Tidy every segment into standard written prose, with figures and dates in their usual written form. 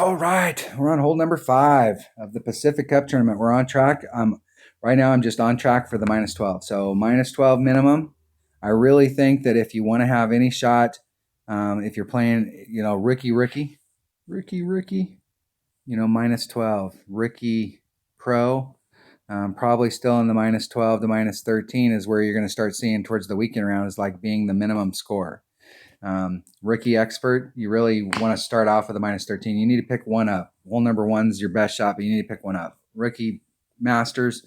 All right, we're on hole number 5 of the Pacific Cup tournament. We're on track. Right now, I'm just on track for the minus 12. So minus 12 minimum. I really think that if you want to have any shot, if you're playing, Ricky, minus 12, Ricky Pro, probably still in the minus 12 to minus 13 is where you're going to start seeing towards the weekend round is like being the minimum score. Ricky Expert, you really want to start off with a minus 13. You need to pick one up. Hole number 1 is your best shot, but you need to pick one up. Ricky Masters,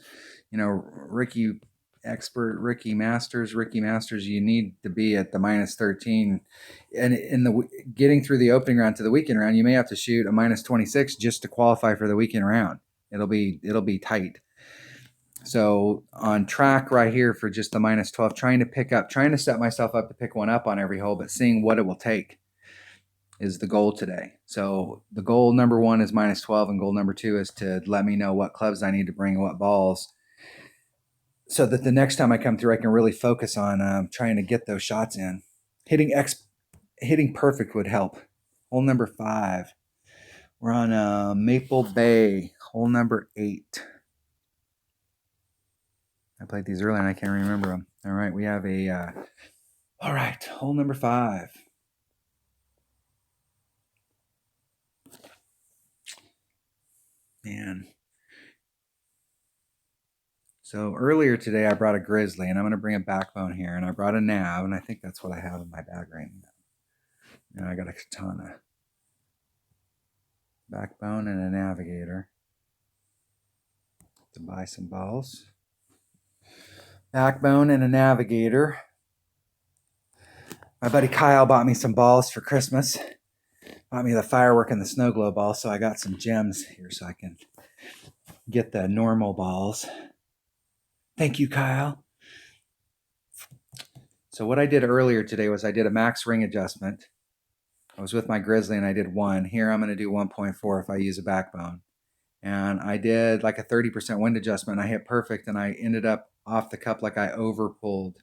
Ricky Expert, Ricky Masters, you need to be at the minus 13. And in the getting through the opening round to the weekend round, you may have to shoot a minus 26 just to qualify for the weekend round. It'll be tight. So on track right here for just the minus 12, trying to set myself up to pick one up on every hole, but seeing what it will take is the goal today. So the goal number 1 is minus 12, and goal number 2 is to let me know what clubs I need to bring, what balls, so that the next time I come through, I can really focus on trying to get those shots in. Hitting perfect would help. Hole number 5. We're on Maple Bay, hole number 8. I played these earlier and I can't remember them. All right, we have all right, hole number 5. Man. So earlier today, I brought a Grizzly, and I'm going to bring a Backbone here, and I brought a Nav, and I think that's what I have in my bag right now. And I got a Katana. Backbone and a Navigator to buy some balls. Backbone and a Navigator. My buddy Kyle bought me some balls for Christmas. Bought me the firework and the snow globe ball, so I got some gems here so I can get the normal balls. Thank you, Kyle. So what I did earlier today was I did a max ring adjustment. I was with my Grizzly and I did 1. Here I'm going to do 1.4 if I use a Backbone. And I did like a 30% wind adjustment. I hit perfect and I ended up off the cup like I over pulled.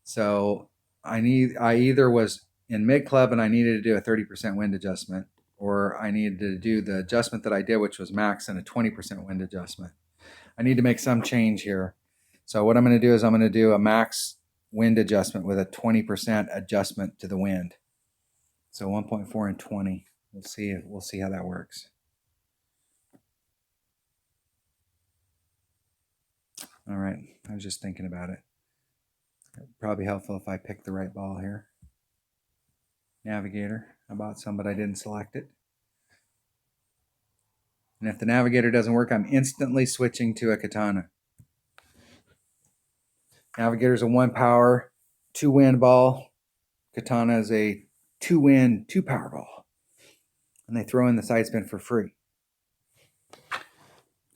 So I either was in mid club and I needed to do a 30% wind adjustment, or I needed to do the adjustment that I did, which was max and a 20% wind adjustment. I need to make some change here. So what I'm going to do is I'm going to do a max wind adjustment with a 20% adjustment to the wind. So 1.4 and 20. We'll see how that works. All right, I was just thinking about it. It'd probably helpful if I picked the right ball here. Navigator. I bought some, but I didn't select it. And if the Navigator doesn't work, I'm instantly switching to a Katana. Navigator's a 1 power, 2 wind ball. Katana is a 2 wind, 2 power ball. And they throw in the side spin for free.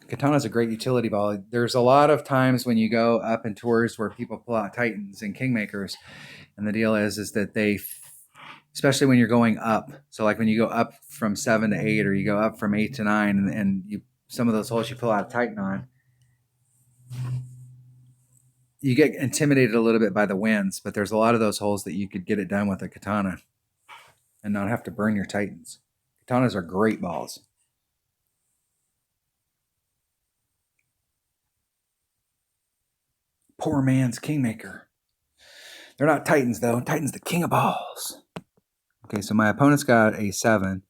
Katana is a great utility ball. There's a lot of times when you go up in tours where people pull out Titans and Kingmakers, and the deal is that they, especially when you're going up, so like when you go up from 7 to 8, or you go up from 8 to 9, and you some of those holes you pull out a Titan on, you get intimidated a little bit by the winds, but there's a lot of those holes that you could get it done with a Katana and not have to burn your Titans. Katanas are great balls. Poor man's Kingmaker. They're not Titans, though. Titan's the king of balls. Okay, so my opponent's got a 7, and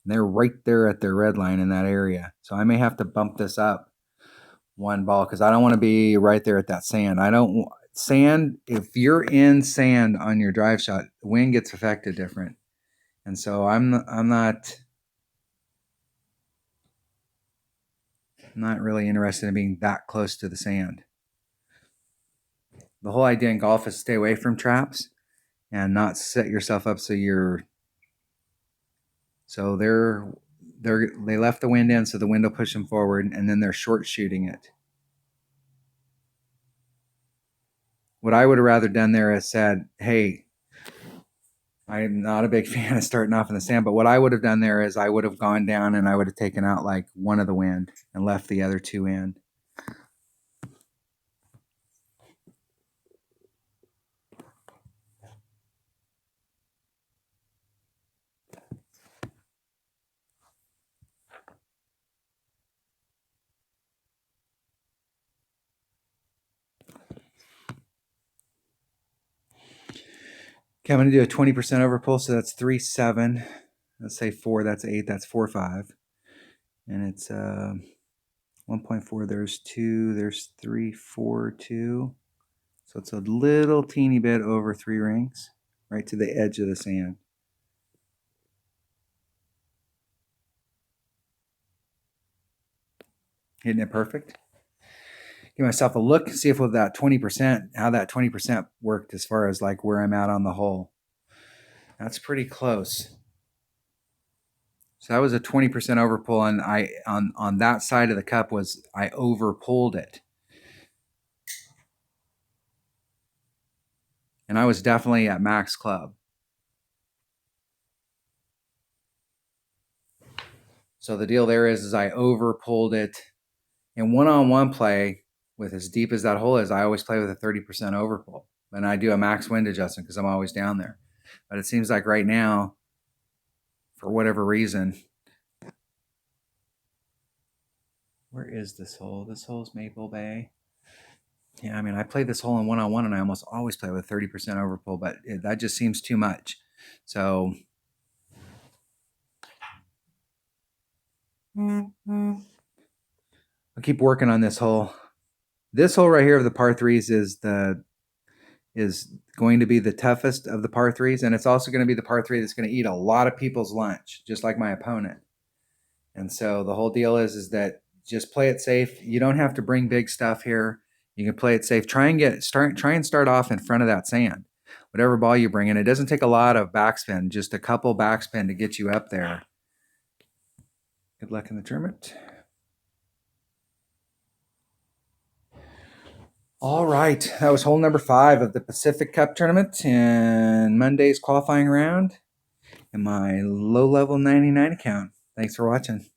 they're right there at their red line in that area. So I may have to bump this up 1 ball because I don't want to be right there at that sand. Sand, if you're in sand on your drive shot, the wind gets affected different. And so I'm not really interested in being that close to the sand. The whole idea in golf is stay away from traps and not set yourself up so they left the wind in, so the wind will push them forward, and then they're short shooting it. What I would have rather done there is said, hey, I'm not a big fan of starting off in the sand, but what I would have done there is I would have gone down and I would have taken out like 1 of the wind and left the other 2 in. Okay, I'm going to do a 20% overpull, so that's 3, 7. Let's say 4, that's 8, that's 4, 5. And it's 1.4, there's 2, there's 3, 4, 2. So it's a little teeny bit over 3 rings, right to the edge of the sand. Isn't it perfect? Give myself a look, see if with that 20%, how that 20% worked as far as like where I'm at on the hole. That's pretty close. So that was a 20% overpull, and I on that side of the cup was I overpulled it. And I was definitely at max club. So the deal there is I overpulled it. In one-on-one play, with as deep as that hole is, I always play with a 30% overpull. And I do a max wind adjustment because I'm always down there. But it seems like right now, for whatever reason, where is this hole? This hole's Maple Bay. Yeah, I mean, I play this hole in one-on-one, and I almost always play with 30% overpull, but that just seems too much. So I'll keep working on this hole. This hole right here of the par threes is going to be the toughest of the par threes, and it's also going to be the par three that's going to eat a lot of people's lunch, just like my opponent. And so the whole deal is that just play it safe. You don't have to bring big stuff here. You can play it safe. Try and start off in front of that sand. Whatever ball you bring in, it doesn't take a lot of backspin, just a couple backspin to get you up there. Good luck in the tournament. All right, that was hole number 5 of the Pacific Cup tournament in Monday's qualifying round in my low-level 99 account. Thanks for watching.